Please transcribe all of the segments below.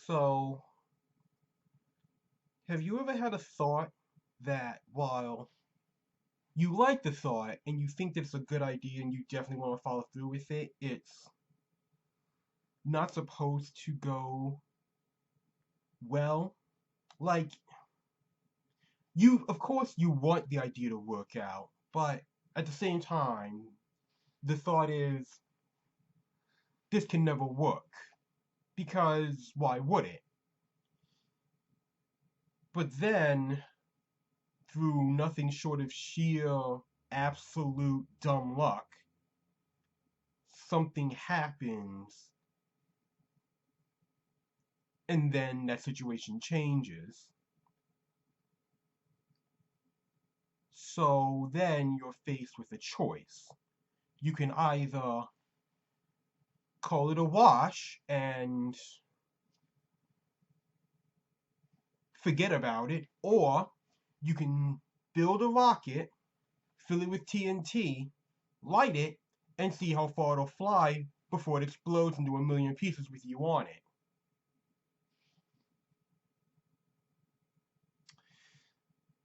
So, have you ever had a thought that while you like the thought and you think that it's a good idea and you definitely want to follow through with it, it's not supposed to go well? Like, of course, you want the idea to work out, but at the same time, the thought is, this can never work. Because why would it? But then, through nothing short of sheer, absolute dumb luck, something happens, and then that situation changes. So then you're faced with a choice. You can either call it a wash and forget about it, or you can build a rocket, fill it with TNT, light it, and see how far it'll fly before it explodes into a million pieces with you on it.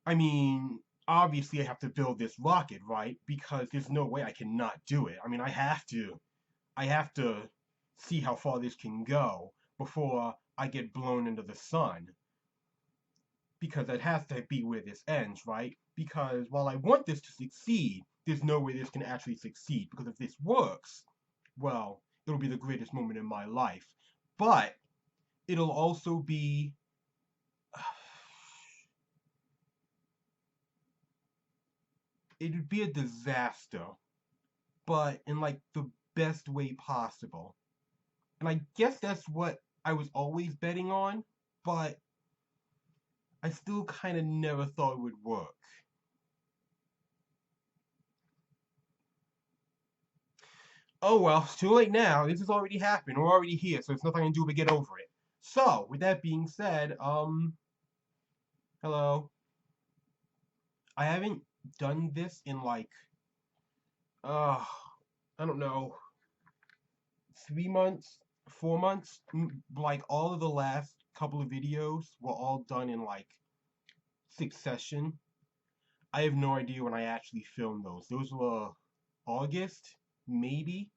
I mean, obviously I have to build this rocket, right? Because there's no way I cannot do it. I mean, I have to see how far this can go before I get blown into the sun. Because that has to be where this ends, right? Because while I want this to succeed, there's no way this can actually succeed. Because if this works, well, it'll be the greatest moment in my life. But it'll also be it'd be a disaster, but in like the best way possible. And I guess that's what I was always betting on, but I still kind of never thought it would work. Oh well, it's too late now. This has already happened. We're already here, so there's nothing I can do but get over it. So, with that being said, hello. I haven't done this in like, uh, I don't know, 3 months, 4 months. Like all of the last couple of videos were all done in like succession. I have no idea when I actually filmed those. Those were August, maybe.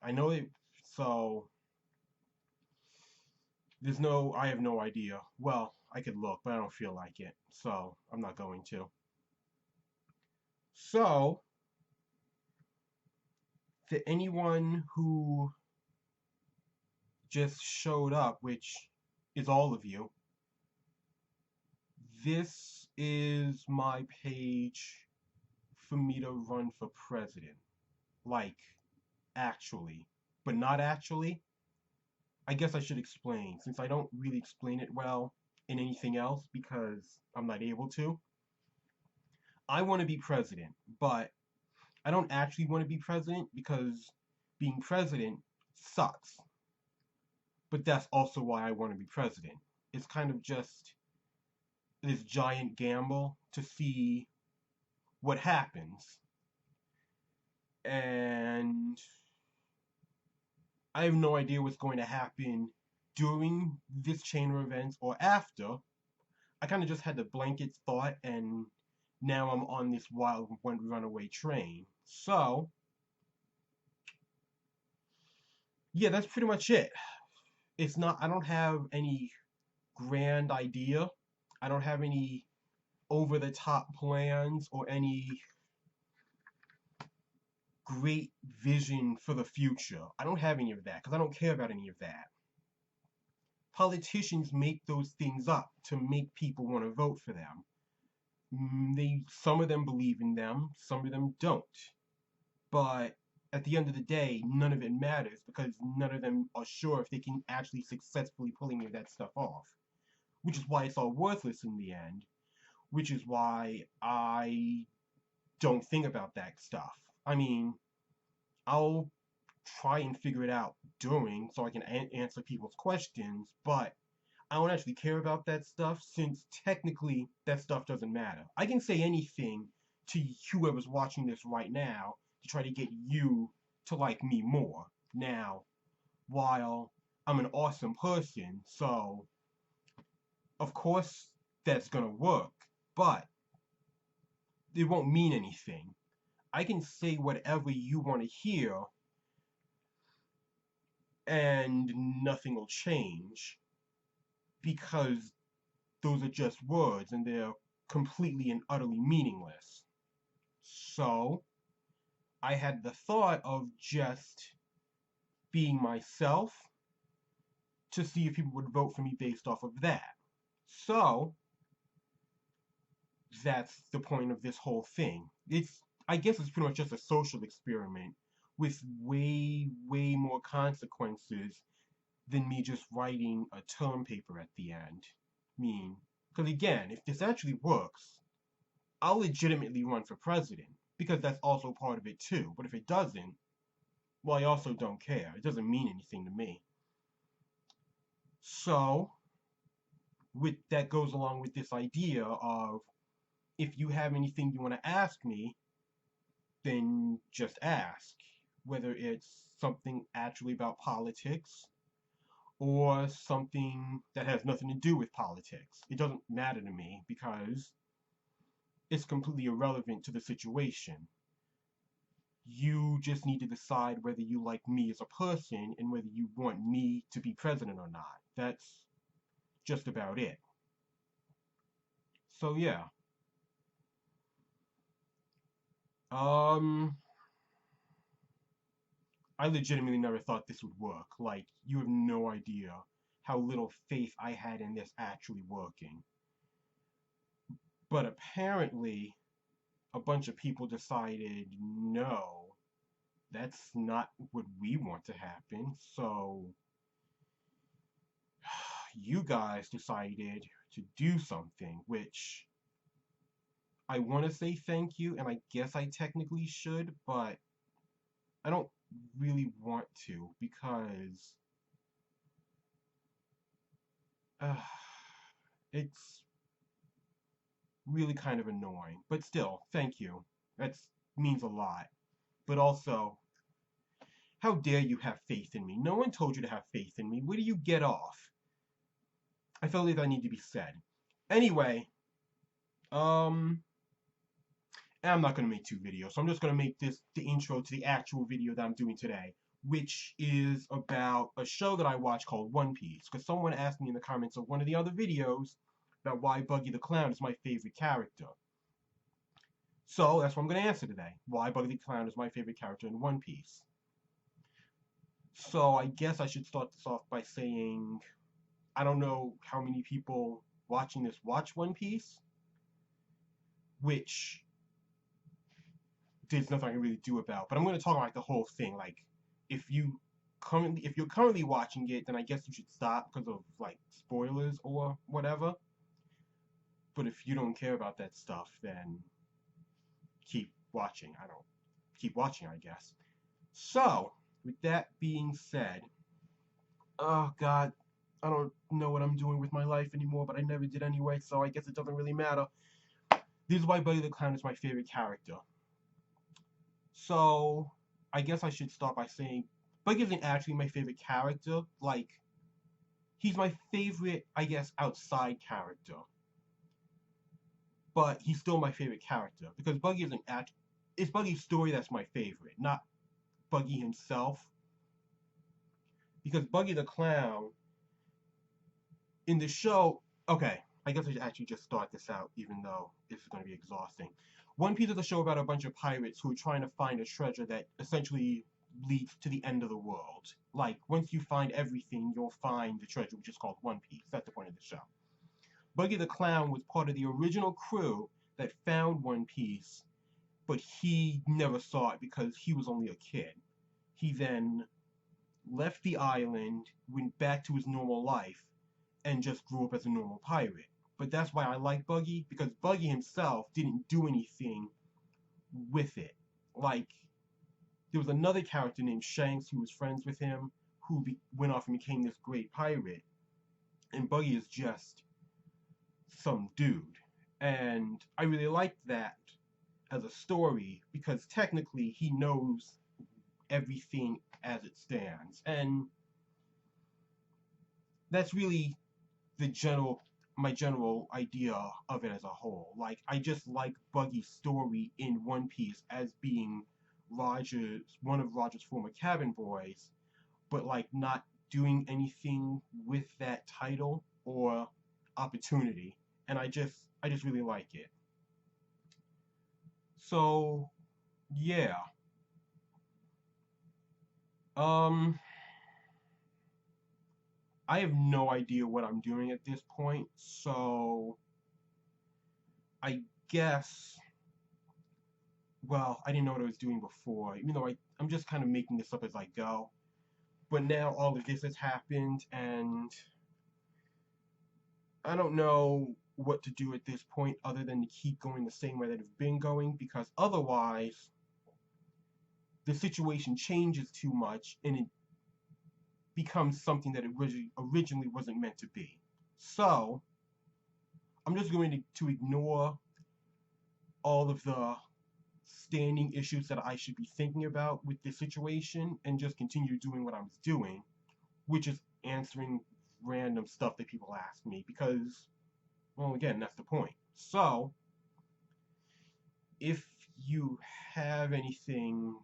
I know it. So I have no idea. Well, I could look, but I don't feel like it. So I'm not going to. So, to anyone who just showed up, which is all of you, this is my page for me to run for president. Like, actually. But not actually. I guess I should explain, since I don't really explain it well in anything else because I'm not able to. I want to be president, but I don't actually want to be president because being president sucks. But that's also why I want to be president. It's kind of just this giant gamble to see what happens. And I have no idea what's going to happen during this chain of events or after. I kind of just had the blanket thought, and now I'm on this wild runaway train. So, yeah, that's pretty much it. I don't have any grand idea. I don't have any over the top plans or any great vision for the future. I don't have any of that because I don't care about any of that. Politicians make those things up to make people want to vote for them. Some of them believe in them, some of them don't. But at the end of the day, none of it matters because none of them are sure if they can actually successfully pull any of that stuff off. Which is why it's all worthless in the end. Which is why I don't think about that stuff. I mean, I'll try and figure it out during so I can answer people's questions, but I don't actually care about that stuff since technically that stuff doesn't matter. I can say anything to whoever's watching this right now to try to get you to like me more. Now, while I'm an awesome person, so of course that's gonna work, but it won't mean anything. I can say whatever you want to hear and nothing will change because those are just words and they're completely and utterly meaningless. So I had the thought of just being myself to see if people would vote for me based off of that. So that's the point of this whole thing. I guess it's pretty much just a social experiment with way more consequences than me just writing a term paper at the end. I mean, because again, if this actually works, I'll legitimately run for president because that's also part of it too. But if it doesn't, well, I also don't care. It doesn't mean anything to me. So, with that goes along with this idea of if you have anything you want to ask me, then just ask. Whether it's something actually about politics or something that has nothing to do with politics. It doesn't matter to me because it's completely irrelevant to the situation. You just need to decide whether you like me as a person and whether you want me to be president or not. That's just about it. So yeah. Um I legitimately never thought this would work. Like, you have no idea how little faith I had in this actually working. But apparently, a bunch of people decided, no, that's not what we want to happen. So, you guys decided to do something, which I want to say thank you, and I guess I technically should, but I don't really want to because uh, it's really kind of annoying. But still, thank you. That means a lot. But also, how dare you have faith in me? No one told you to have faith in me. Where do you get off? I felt like that need to be said. Anyway, um, I'm not going to make two videos, so I'm just going to make this the intro to the actual video that I'm doing today, which is about a show that I watch called One Piece, because someone asked me in the comments of one of the other videos about why Buggy the Clown is my favorite character. So that's what I'm going to answer today. Why Buggy the Clown is my favorite character in One Piece. So I guess I should start this off by saying, I don't know how many people watching this watch One Piece, which there's nothing I can really do about. But I'm going to talk about the whole thing. Like, if you're currently watching it, then I guess you should stop because of like spoilers or whatever. But if you don't care about that stuff, then keep watching. I don't keep watching, I guess. So, with that being said, oh God, I don't know what I'm doing with my life anymore, but I never did anyway, so I guess it doesn't really matter. This is why Buggy the Clown is my favorite character. So, I guess I should start by saying Buggy isn't actually my favorite character. Like, he's my favorite, I guess, outside character. But he's still my favorite character because Buggy isn't act. It's Buggy's story that's my favorite, not Buggy himself. Because Buggy the Clown in the show, okay, I guess I should actually just start this out, even though this is going to be exhausting. One Piece is a show about a bunch of pirates who are trying to find a treasure that essentially leads to the end of the world. Like, once you find everything, you'll find the treasure, which is called One Piece. That's the point of the show. Buggy the Clown was part of the original crew that found One Piece, but he never saw it because he was only a kid. He then left the island, went back to his normal life, and just grew up as a normal pirate. But that's why I like Buggy, because Buggy himself didn't do anything with it. Like, there was another character named Shanks who was friends with him, who went off and became this great pirate. And Buggy is just some dude. And I really liked that as a story, because technically he knows everything as it stands. And that's really the general my general idea of it as a whole. Like I just like Buggy's story in One Piece as being one of Roger's former cabin boys, but like not doing anything with that title or opportunity. And I just really like it. So yeah. Um I have no idea what I'm doing at this point, so I guess well, I didn't know what I was doing before, even though I'm just kind of making this up as I go. But now all of this has happened, and I don't know what to do at this point other than to keep going the same way that it's been going, because otherwise the situation changes too much and it becomes something that it originally wasn't meant to be. So I'm just going to ignore all of the standing issues that I should be thinking about with this situation and just continue doing what I was doing, which is answering random stuff that people ask me because, well, again, that's the point. So, if you have anything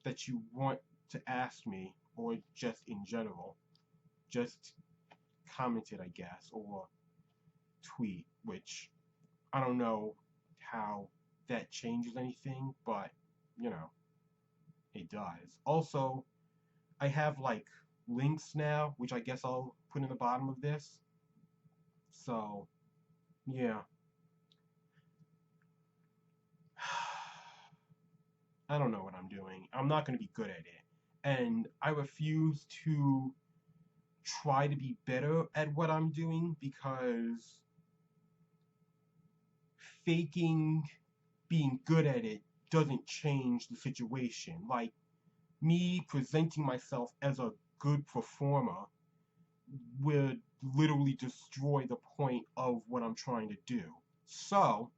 that you want to ask me, or just in general, just comment it, I guess, or tweet, which I don't know how that changes anything, but, you know, it does. Also, I have like links now, which I guess I'll put in the bottom of this. So, yeah. I don't know what I'm doing. I'm not going to be good at it. And I refuse to try to be better at what I'm doing because faking being good at it doesn't change the situation. Like, me presenting myself as a good performer would literally destroy the point of what I'm trying to do. So,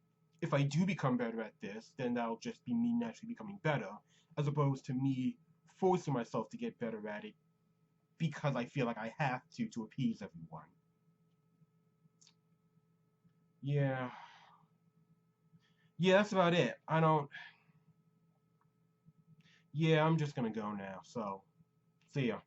if I do become better at this, then that'll just be me naturally becoming better, as opposed to me forcing myself to get better at it because I feel like I have to appease everyone. Yeah. Yeah, that's about it. I don't. Yeah, I'm just gonna go now, so see ya.